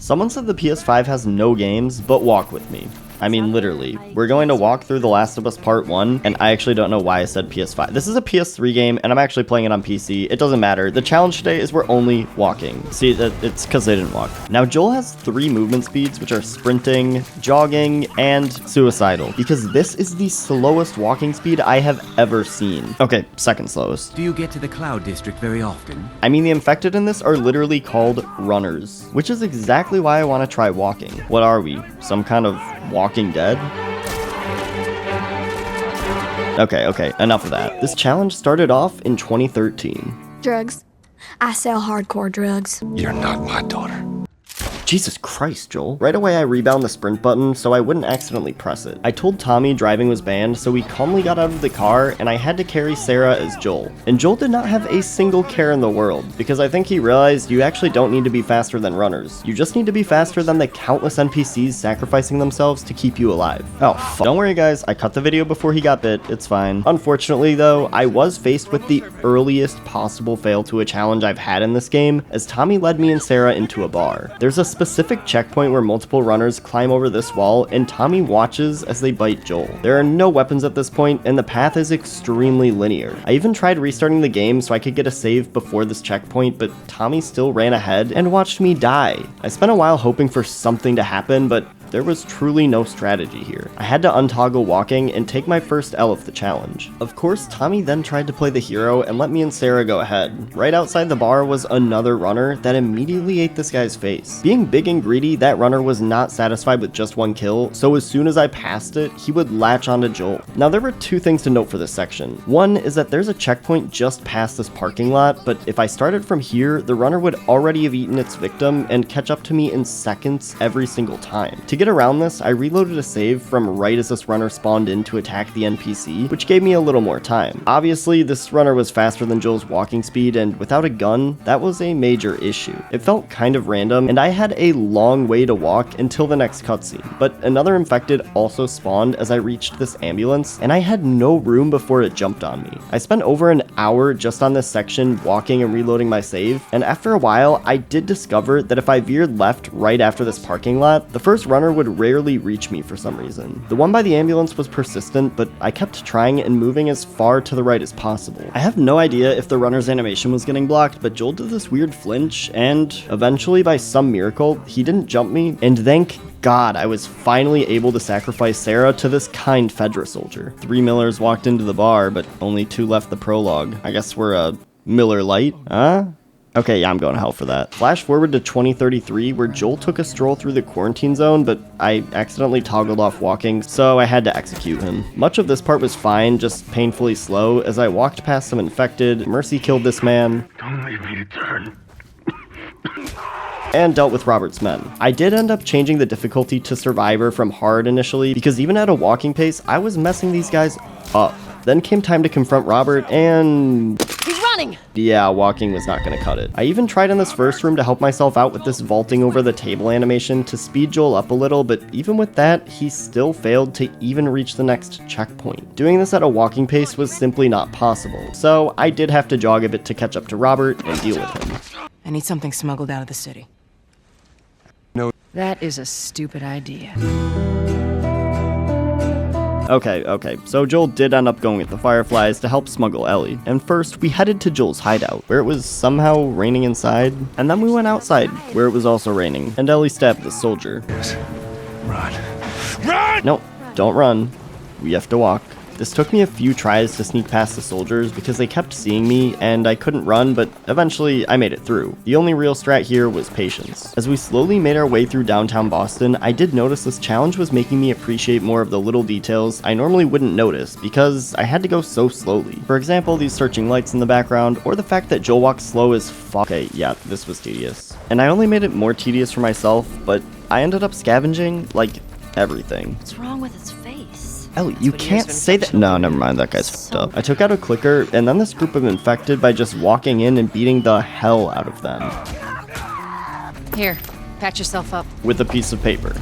Someone said the PS5 has no games, but walk with me. I mean, literally. We're going to walk through The Last of Us Part 1, and I actually don't know why I said PS5. This is a PS3 game, and I'm actually playing it on PC. It doesn't matter. The challenge today is we're only walking. See, it's because they didn't walk. Now, Joel has 3 movement speeds, which are sprinting, jogging, and suicidal, because this is the slowest walking speed I have ever seen. Okay, second slowest. Do you get to the TLOU district very often? I mean, the infected in this are literally called runners, which is exactly why I want to try walking. What are we? Some kind of Walking Dead? Okay, enough of that. This challenge started off in 2013. Drugs. I sell hardcore drugs. You're not my daughter. Jesus Christ, Joel. Right away I rebound the sprint button so I wouldn't accidentally press it. I told Tommy driving was banned, so we calmly got out of the car and I had to carry Sarah as Joel. And Joel did not have a single care in the world, because I think he realized you actually don't need to be faster than runners. You just need to be faster than the countless NPCs sacrificing themselves to keep you alive. Oh, fuck. Don't worry guys, I cut the video before he got bit, it's fine. Unfortunately though, I was faced with the earliest possible fail to a challenge I've had in this game, as Tommy led me and Sarah into a bar. There's a specific checkpoint where multiple runners climb over this wall, and Tommy watches as they bite Joel. There are no weapons at this point, and the path is extremely linear. I even tried restarting the game so I could get a save before this checkpoint, but Tommy still ran ahead and watched me die. I spent a while hoping for something to happen, but there was truly no strategy here. I had to untoggle walking and take my first L of the challenge. Of course, Tommy then tried to play the hero and let me and Sarah go ahead. Right outside the bar was another runner that immediately ate this guy's face. Being big and greedy, that runner was not satisfied with just one kill, so as soon as I passed it, he would latch onto Joel. Now there were 2 things to note for this section. One is that there's a checkpoint just past this parking lot, but if I started from here, the runner would already have eaten its victim and catch up to me in seconds every single time. To get around this, I reloaded a save from right as this runner spawned in to attack the NPC, which gave me a little more time. Obviously, this runner was faster than Joel's walking speed, and without a gun, that was a major issue. It felt kind of random, and I had a long way to walk until the next cutscene. But another infected also spawned as I reached this ambulance, and I had no room before it jumped on me. I spent over an hour just on this section walking and reloading my save, and after a while, I did discover that if I veered left right after this parking lot, the first runner would rarely reach me for some reason. The one by the ambulance was persistent, but I kept trying and moving as far to the right as possible. I have no idea if the runner's animation was getting blocked, but Joel did this weird flinch, and eventually, by some miracle, he didn't jump me, and thank God I was finally able to sacrifice Sarah to this kind Fedra soldier. 3 Millers walked into the bar, but only 2 left the prologue. I guess we're a Miller Lite, huh? Okay, yeah, I'm going to hell for that. Flash forward to 2033, where Joel took a stroll through the quarantine zone, but I accidentally toggled off walking, so I had to execute him. Much of this part was fine, just painfully slow. As I walked past some infected, Mercy killed this man. Don't leave me to turn. And dealt with Robert's men. I did end up changing the difficulty to Survivor from hard initially, because even at a walking pace, I was messing these guys up. Then came time to confront Robert, and He's running! yeah, walking was not gonna cut it. I even tried in this first room to help myself out with this vaulting over the table animation to speed Joel up a little, but even with that, he still failed to even reach the next checkpoint. Doing this at a walking pace was simply not possible, so I did have to jog a bit to catch up to Robert and deal with him. I need something smuggled out of the city. No. That is a stupid idea. Okay, so Joel did end up going with the Fireflies to help smuggle Ellie. And first, we headed to Joel's hideout, where it was somehow raining inside, and then we went outside, where it was also raining, and Ellie stabbed the soldier. Yes. Run. Run! Nope, don't run. We have to walk. This took me a few tries to sneak past the soldiers because they kept seeing me and I couldn't run, but eventually I made it through. The only real strat here was patience. As we slowly made our way through downtown Boston, I did notice this challenge was making me appreciate more of the little details I normally wouldn't notice because I had to go so slowly. For example, these searching lights in the background, or the fact that Joel walks slow as fuck. Okay, yeah, this was tedious. And I only made it more tedious for myself, but I ended up scavenging, like, everything. What's wrong with his face? Ellie, you can't say that. No, never mind. That guy's fucked up. I took out a clicker and then this group of infected by just walking in and beating the hell out of them. Here, patch yourself up. With a piece of paper.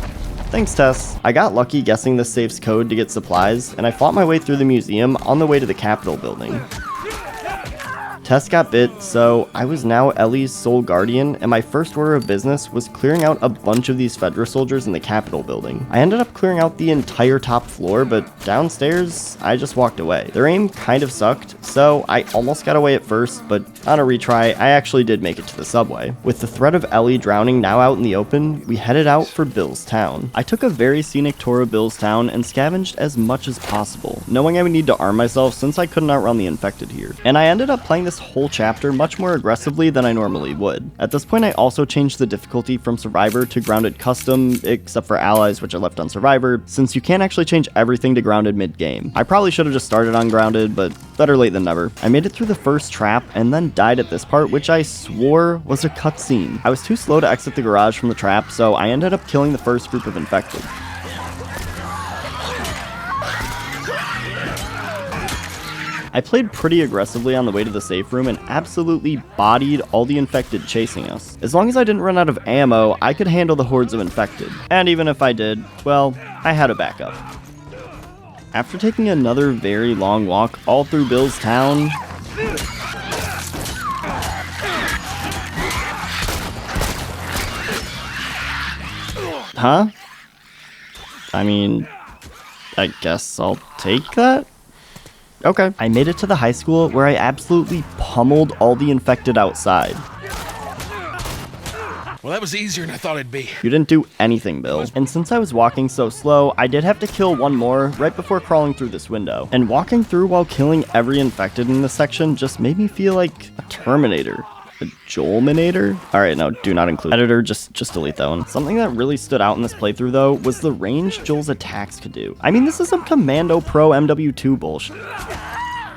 Thanks, Tess. I got lucky guessing the safe's code to get supplies, and I fought my way through the museum on the way to the Capitol building. Tess got bit, so I was now Ellie's sole guardian, and my first order of business was clearing out a bunch of these Fedra soldiers in the Capitol building. I ended up clearing out the entire top floor, but downstairs, I just walked away. Their aim kind of sucked, so I almost got away at first, but on a retry, I actually did make it to the subway. With the threat of Ellie drowning now out in the open, we headed out for Bill's Town. I took a very scenic tour of Bill's Town and scavenged as much as possible, knowing I would need to arm myself since I couldn't outrun the infected here. And I ended up playing this whole chapter much more aggressively than I normally would. At this point, I also changed the difficulty from Survivor to Grounded Custom, except for allies, which I left on Survivor, since you can't actually change everything to Grounded mid-game. I probably should have just started on Grounded, but better late than never. I made it through the first trap and then died at this part, which I swore was a cutscene. I was too slow to exit the garage from the trap, so I ended up killing the first group of infected. I played pretty aggressively on the way to the safe room and absolutely bodied all the infected chasing us. As long as I didn't run out of ammo, I could handle the hordes of infected. And even if I did, well, I had a backup. After taking another very long walk all through Bill's Town, huh? I mean, I guess I'll take that? Okay. I made it to the high school where I absolutely pummeled all the infected outside. Well, that was easier than I thought it'd be. You didn't do anything, Bill. And since I was walking so slow, I did have to kill one more right before crawling through this window. And walking through while killing every infected in this section just made me feel like a Terminator. A Joelminator? Alright, no, do not include. Editor, just delete that one. Something that really stood out in this playthrough, though, was the range Joel's attacks could do. I mean, this is some Commando Pro MW2 bullshit.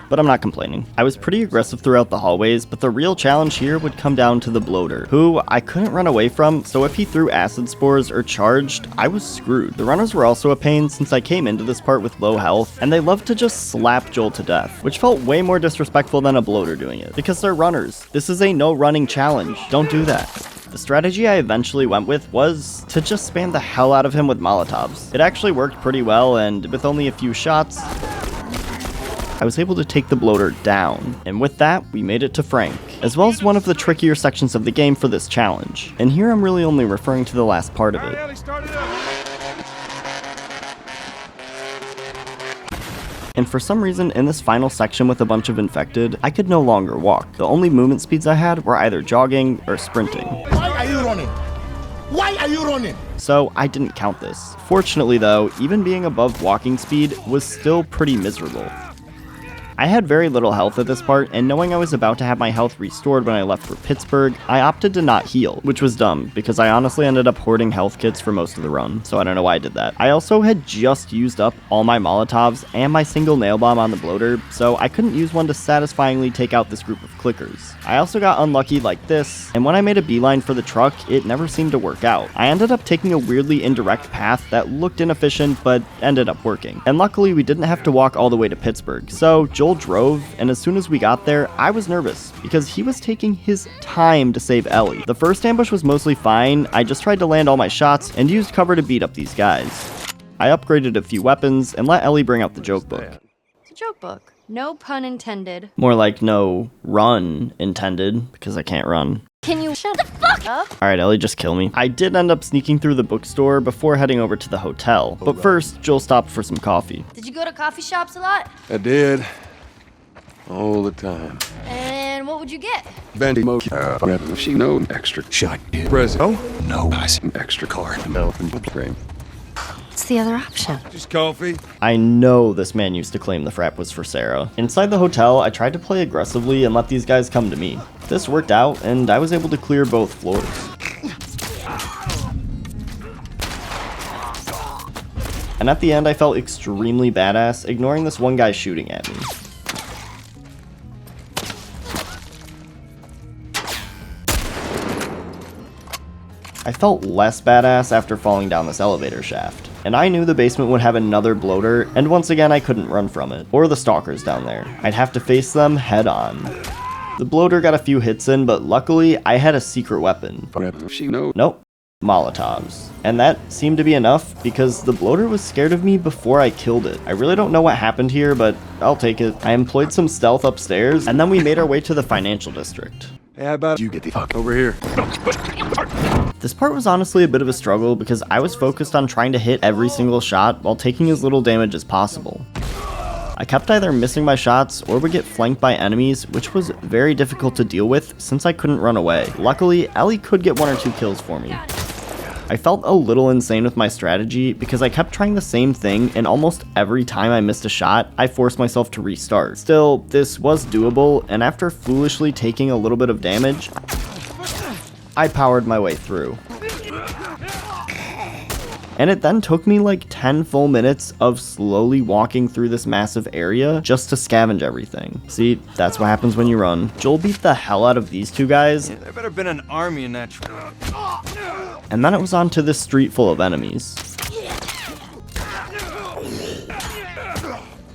But I'm not complaining. I was pretty aggressive throughout the hallways, but the real challenge here would come down to the bloater, who I couldn't run away from, so if he threw acid spores or charged, I was screwed. The runners were also a pain since I came into this part with low health, and they loved to just slap Joel to death, which felt way more disrespectful than a bloater doing it, because they're runners. This is a no running challenge. Don't do that. The strategy I eventually went with was to just spam the hell out of him with Molotovs. It actually worked pretty well, and with only a few shots, I was able to take the bloater down, and with that, we made it to Frank, as well as one of the trickier sections of the game for this challenge. And here I'm really only referring to the last part of it. And for some reason, in this final section with a bunch of infected, I could no longer walk. The only movement speeds I had were either jogging or sprinting. Why are you running? Why are you running? So I didn't count this. Fortunately though, even being above walking speed was still pretty miserable. I had very little health at this part, and knowing I was about to have my health restored when I left for Pittsburgh, I opted to not heal, which was dumb, because I honestly ended up hoarding health kits for most of the run, so I don't know why I did that. I also had just used up all my Molotovs and my single nail bomb on the bloater, so I couldn't use one to satisfyingly take out this group of clickers. I also got unlucky like this, and when I made a beeline for the truck, it never seemed to work out. I ended up taking a weirdly indirect path that looked inefficient, but ended up working. And luckily, we didn't have to walk all the way to Pittsburgh, so Joel drove, and as soon as we got there, I was nervous because he was taking his time to save Ellie. The first ambush was mostly fine. I just tried to land all my shots and used cover to beat up these guys. I upgraded a few weapons and let Ellie bring out the joke book. It's a joke book. No pun intended. More like no run intended, because I can't run. Can you shut the fuck up? Alright, Ellie, just kill me. I did end up sneaking through the bookstore before heading over to the hotel, but first, Joel stopped for some coffee. Did you go to coffee shops a lot? I did. All the time. And what would you get? Bendy Mo. She no extra shot. Present. Oh? No. Nice. Extra card. Milk and cream. What's the other option? Just coffee. I know this man used to claim the frap was for Sarah. Inside the hotel, I tried to play aggressively and let these guys come to me. This worked out, and I was able to clear both floors. And at the end, I felt extremely badass, ignoring this one guy shooting at me. I felt less badass after falling down this elevator shaft. And I knew the basement would have another bloater, and once again I couldn't run from it. Or the stalkers down there. I'd have to face them head on. The bloater got a few hits in, but luckily I had a secret weapon. She knows. Nope. Molotovs. And that seemed to be enough because the bloater was scared of me before I killed it. I really don't know what happened here, but I'll take it. I employed some stealth upstairs, and then we made our way to the financial district. Hey, how about you get the fuck over here? This part was honestly a bit of a struggle because I was focused on trying to hit every single shot while taking as little damage as possible. I kept either missing my shots or would get flanked by enemies, which was very difficult to deal with since I couldn't run away. Luckily, Ellie could get 1 or 2 kills for me. I felt a little insane with my strategy because I kept trying the same thing, and almost every time I missed a shot, I forced myself to restart. Still, this was doable, and after foolishly taking a little bit of damage, I powered my way through. And it then took me like 10 full minutes of slowly walking through this massive area just to scavenge everything. See, that's what happens when you run. Joel beat the hell out of these 2 guys. There better been an army in that. And then it was on to this street full of enemies.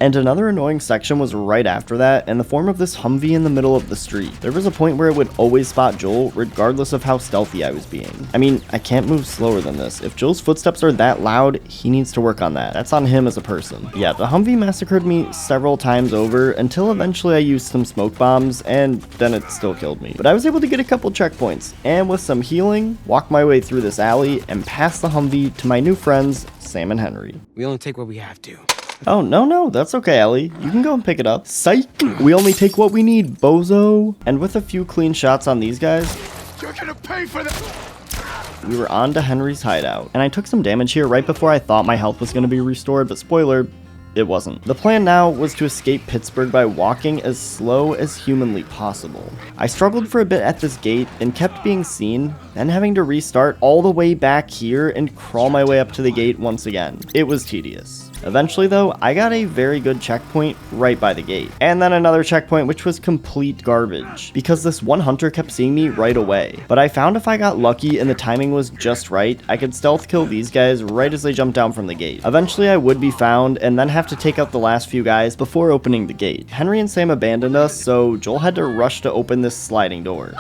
And another annoying section was right after that, in the form of this Humvee in the middle of the street. There was a point where it would always spot Joel, regardless of how stealthy I was being. I mean, I can't move slower than this. If Joel's footsteps are that loud, he needs to work on that. That's on him as a person. Yeah, the Humvee massacred me several times over, until eventually I used some smoke bombs, and then it still killed me. But I was able to get a couple checkpoints, and with some healing, walk my way through this alley, and pass the Humvee to my new friends, Sam and Henry. We only take what we have to. Oh, no, that's okay, Ellie. You can go and pick it up. Psych! We only take what we need, bozo! And with a few clean shots on these guys, You're gonna pay for that! we were on to Henry's hideout. And I took some damage here right before I thought my health was going to be restored, but spoiler, it wasn't. The plan now was to escape Pittsburgh by walking as slow as humanly possible. I struggled for a bit at this gate and kept being seen, then having to restart all the way back here and crawl my way up to the gate once again. It was tedious. Eventually though, I got a very good checkpoint right by the gate. And then another checkpoint which was complete garbage, because this one hunter kept seeing me right away. But I found if I got lucky and the timing was just right, I could stealth kill these guys right as they jumped down from the gate. Eventually I would be found and then have to take out the last few guys before opening the gate. Henry and Sam abandoned us, so Joel had to rush to open this sliding door.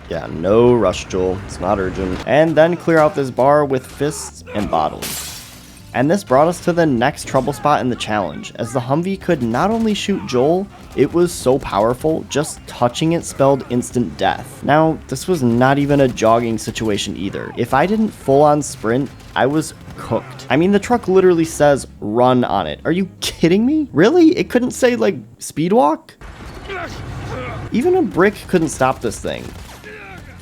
Yeah, no rush, Joel. It's not urgent. And then clear out this bar with fists and bottles. And this brought us to the next trouble spot in the challenge, as the Humvee could not only shoot Joel, it was so powerful, just touching it spelled instant death. Now, this was not even a jogging situation either. If I didn't full on sprint, I was cooked. I mean, the truck literally says run on it. Are you kidding me? Really? It couldn't say like speed walk? Even a brick couldn't stop this thing.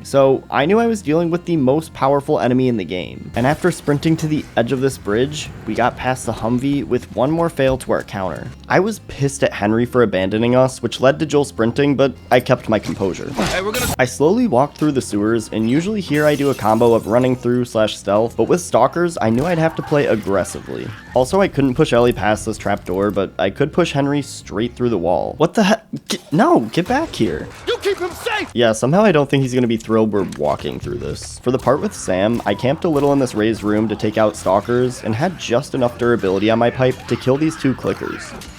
So I knew I was dealing with the most powerful enemy in the game. And after sprinting to the edge of this bridge, we got past the Humvee with one more fail to our counter. I was pissed at Henry for abandoning us, which led to Joel sprinting, but I kept my composure. I slowly walked through the sewers, and usually here I do a combo of running through / stealth, but with stalkers, I knew I'd have to play aggressively. Also, I couldn't push Ellie past this trapdoor, but I could push Henry straight through the wall. What the heck? No, get back here. You keep him safe! Yeah, somehow I don't think he's gonna be thrilled we're walking through this. For the part with Sam, I camped a little in this raised room to take out stalkers and had just enough durability on my pipe to kill these 2 clickers.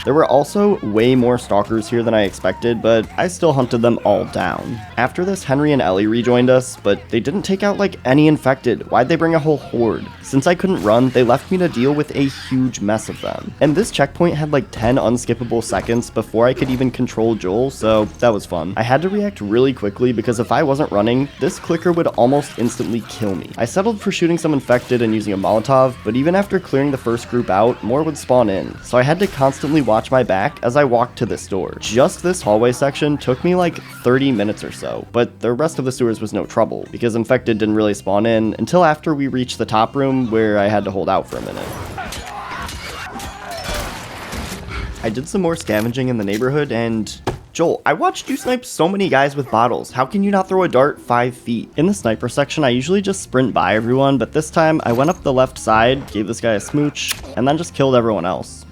There were also way more stalkers here than I expected, but I still hunted them all down. After this, Henry and Ellie rejoined us, but they didn't take out like any infected. Why'd they bring a whole horde? Since I couldn't run, they left me to deal with a huge mess of them. And this checkpoint had like 10 unskippable seconds before I could even control Joel, so that was fun. I had to react really quickly because if I wasn't running, this clicker would almost instantly kill me. I settled for shooting some infected and using a Molotov, but even after clearing the first group out, more would spawn in, so I had to constantly watch my back as I walked to this door. Just this hallway section took me like 30 minutes or so, but the rest of the sewers was no trouble, because infected didn't really spawn in until after we reached the top room where I had to hold out for a minute. I did some more scavenging in the neighborhood and... Joel, I watched you snipe so many guys with bottles. How can you not throw a dart 5 feet? In the sniper section, I usually just sprint by everyone, but this time I went up the left side, gave this guy a smooch, and then just killed everyone else.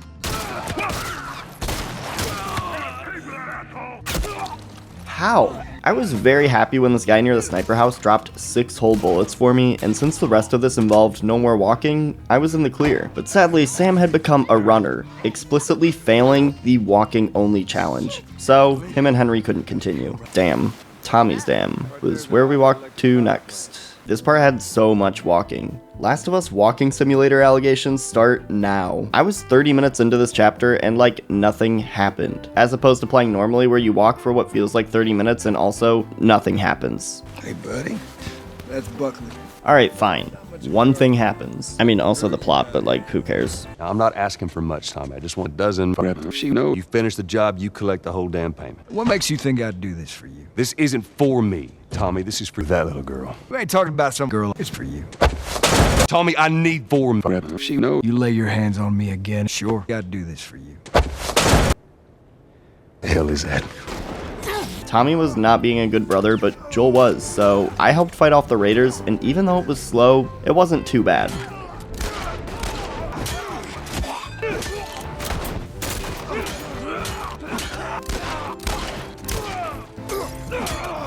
How? I was very happy when this guy near the sniper house dropped 6 whole bullets for me, and since the rest of this involved no more walking, I was in the clear. But sadly, Sam had become a runner, explicitly failing the walking only challenge. So, him and Henry couldn't continue. Damn. Tommy's Dam was where we walked to next. This part had so much walking. Last of Us walking simulator allegations start now. I was 30 minutes into this chapter and like nothing happened, as opposed to playing normally where you walk for what feels like 30 minutes and also nothing happens. Hey, buddy. That's Buckley. Alright, fine. One thing happens. I mean, also the plot, but like, who cares? Now, I'm not asking for much, Tommy. I just want a dozen. She know you finish the job, you collect the whole damn payment. What makes you think I'd do this for you? This isn't for me, Tommy. This is for that little girl. We ain't talking about some girl. It's for you. Tommy, I need for me. She know. You lay your hands on me again, sure, I'd do this for you. The hell is that? Tommy was not being a good brother, but Joel was, so I helped fight off the raiders, and even though it was slow, it wasn't too bad.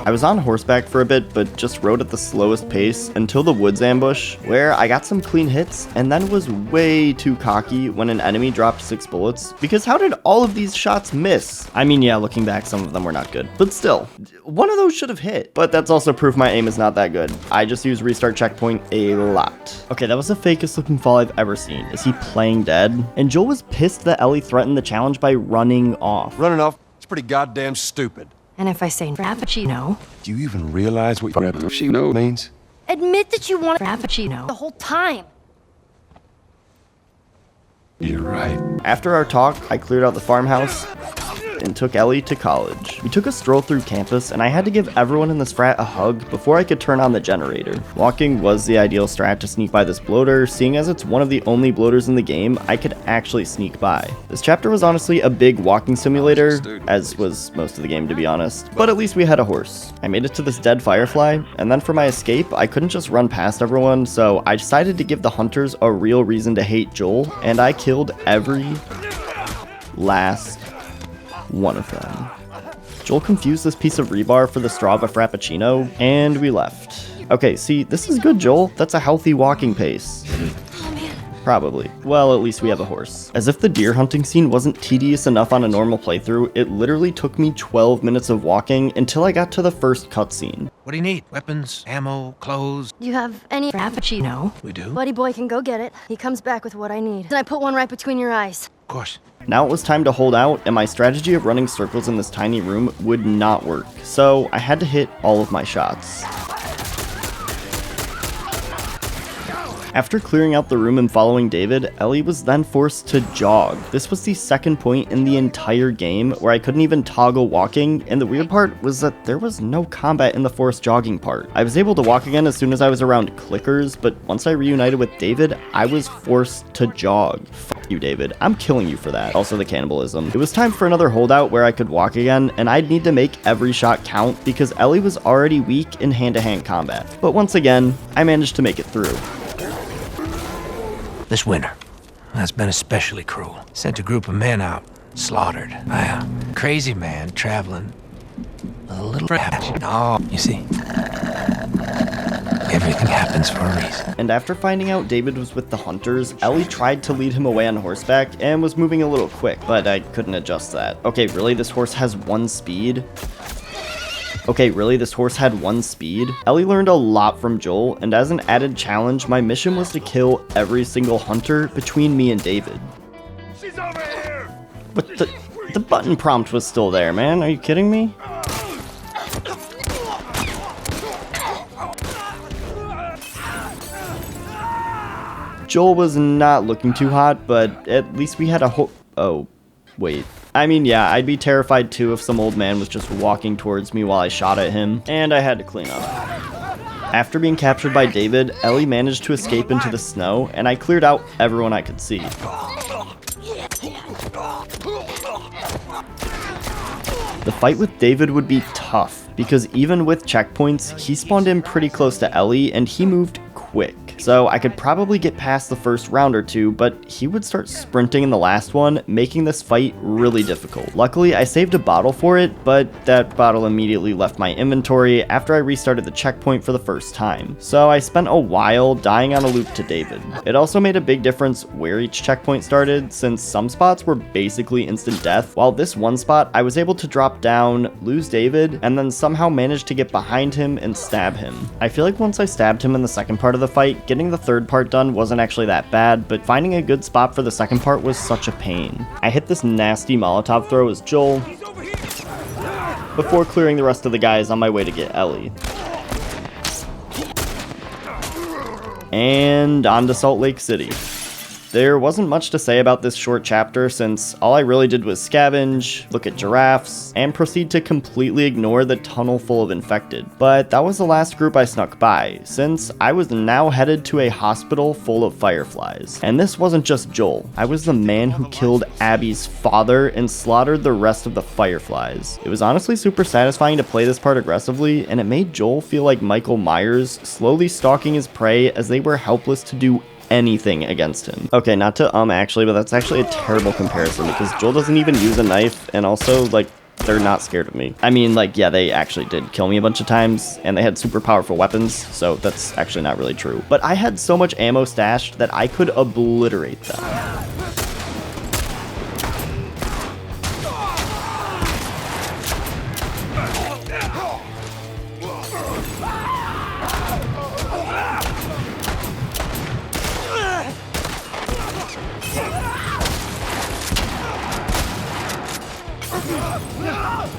I was on horseback for a bit, but just rode at the slowest pace until the woods ambush, where I got some clean hits and then was way too cocky when an enemy dropped 6 bullets, because how did all of these shots miss? I mean, yeah, looking back, some of them were not good, but still, one of those should have hit. But that's also proof my aim is not that good. I just use restart checkpoint a lot. Okay, that was the fakest looking fall I've ever seen. Is he playing dead? And Joel was pissed that Ellie threatened the challenge by running off. Running off? It's pretty goddamn stupid. And if I say Frappuccino, Do you even realize what she know means? admit that you want Frappuccino the whole time. You're right. After our talk, I cleared out the farmhouse and took Ellie to college. We took a stroll through campus, and I had to give everyone in this frat a hug before I could turn on the generator. Walking was the ideal strat to sneak by this bloater, seeing as it's one of the only bloaters in the game I could actually sneak by. This chapter was honestly a big walking simulator, as was most of the game to be honest, but at least we had a horse. I made it to this dead firefly, and then for my escape, I couldn't just run past everyone, so I decided to give the hunters a real reason to hate Joel, and I killed every last one of them. Joel confused this piece of rebar for the straw of a frappuccino, and we left. Okay, see, this is good, Joel. That's a healthy walking pace. Probably. Well, at least we have a horse. As if the deer hunting scene wasn't tedious enough on a normal playthrough, it literally took me 12 minutes of walking until I got to the first cutscene. What do you need? Weapons, ammo, clothes? Do you have any Frappuccino? We do? Buddy boy can go get it. He comes back with what I need. Then I put one right between your eyes. Of course. Now it was time to hold out, and my strategy of running circles in this tiny room would not work, so I had to hit all of my shots. After clearing out the room and following David, Ellie was then forced to jog. This was the second point in the entire game where I couldn't even toggle walking, and the weird part was that there was no combat in the forced jogging part. I was able to walk again as soon as I was around clickers, but once I reunited with David, I was forced to jog. Fuck you, David. I'm killing you for that. Also the cannibalism. It was time for another holdout where I could walk again, and I'd need to make every shot count because Ellie was already weak in hand-to-hand combat. But once again, I managed to make it through. This winter, that's been especially cruel. Sent a group of men out, slaughtered by a crazy man traveling a little rabbit. Oh, you see, everything happens for a reason. And after finding out David was with the hunters, Ellie tried to lead him away on horseback and was moving a little quick, but I couldn't adjust that. Okay, really? This horse has 1 speed? Okay, really? This horse had 1 speed? Ellie learned a lot from Joel, and as an added challenge, my mission was to kill every single hunter between me and David. She's over here! But the button prompt was still there, man. Are you kidding me? Joel was not looking too hot, but at least we had a oh, wait. I mean, yeah, I'd be terrified too if some old man was just walking towards me while I shot at him, and I had to clean up. After being captured by David, Ellie managed to escape into the snow, and I cleared out everyone I could see. The fight with David would be tough, because even with checkpoints, he spawned in pretty close to Ellie, and he moved quick. so I could probably get past the first round or two, but he would start sprinting in the last one, making this fight really difficult. Luckily, I saved a bottle for it, but that bottle immediately left my inventory after I restarted the checkpoint for the first time. So I spent a while dying on a loop to David. It also made a big difference where each checkpoint started, since some spots were basically instant death, while this one spot I was able to drop down, lose David, and then somehow manage to get behind him and stab him. I feel like once I stabbed him in the second part of the fight, getting the third part done wasn't actually that bad, but finding a good spot for the second part was such a pain. I hit this nasty Molotov throw as Joel, before clearing the rest of the guys on my way to get Ellie. And on to Salt Lake City. There wasn't much to say about this short chapter since all I really did was scavenge, look at giraffes, and proceed to completely ignore the tunnel full of infected. But that was the last group I snuck by, since I was now headed to a hospital full of fireflies. And this wasn't just Joel. I was the man who killed Abby's father and slaughtered the rest of the fireflies. It was honestly super satisfying to play this part aggressively, and it made Joel feel like Michael Myers, slowly stalking his prey as they were helpless to do anything against him. Okay, not to actually, but that's actually a terrible comparison because Joel doesn't even use a knife, and also, like, they're not scared of me. I mean, like, yeah, they actually did kill me a bunch of times, and they had super powerful weapons, so that's actually not really true. But I had so much ammo stashed that I could obliterate them.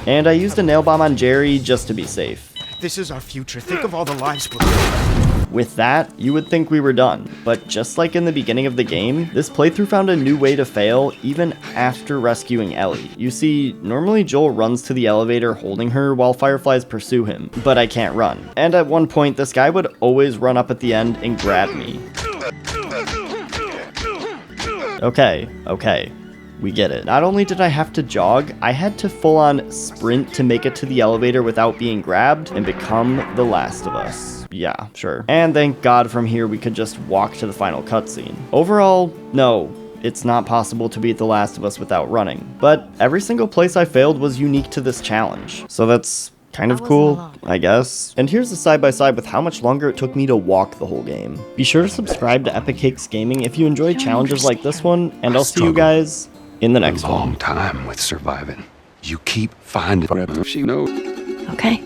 And I used a nail bomb on Jerry just to be safe. This is our future. Think of all the lives we're... With that, you would think we were done, but just like in the beginning of the game, this playthrough found a new way to fail even after rescuing Ellie. You see, normally Joel runs to the elevator holding her while fireflies pursue him, but I can't run. And at one point, this guy would always run up at the end and grab me. Okay. We get it. Not only did I have to jog, I had to full-on sprint to make it to the elevator without being grabbed and become the last of us. Yeah, sure. And thank God from here we could just walk to the final cutscene. Overall, no, it's not possible to beat The Last of Us without running. But every single place I failed was unique to this challenge. So that's kind of cool, I guess. And here's a side-by-side with how much longer it took me to walk the whole game. Be sure to subscribe to Epic Cakes Gaming if you enjoy challenges like this one, and I'll see you guys in the next one. A long time with surviving. You keep finding... She knows. Okay.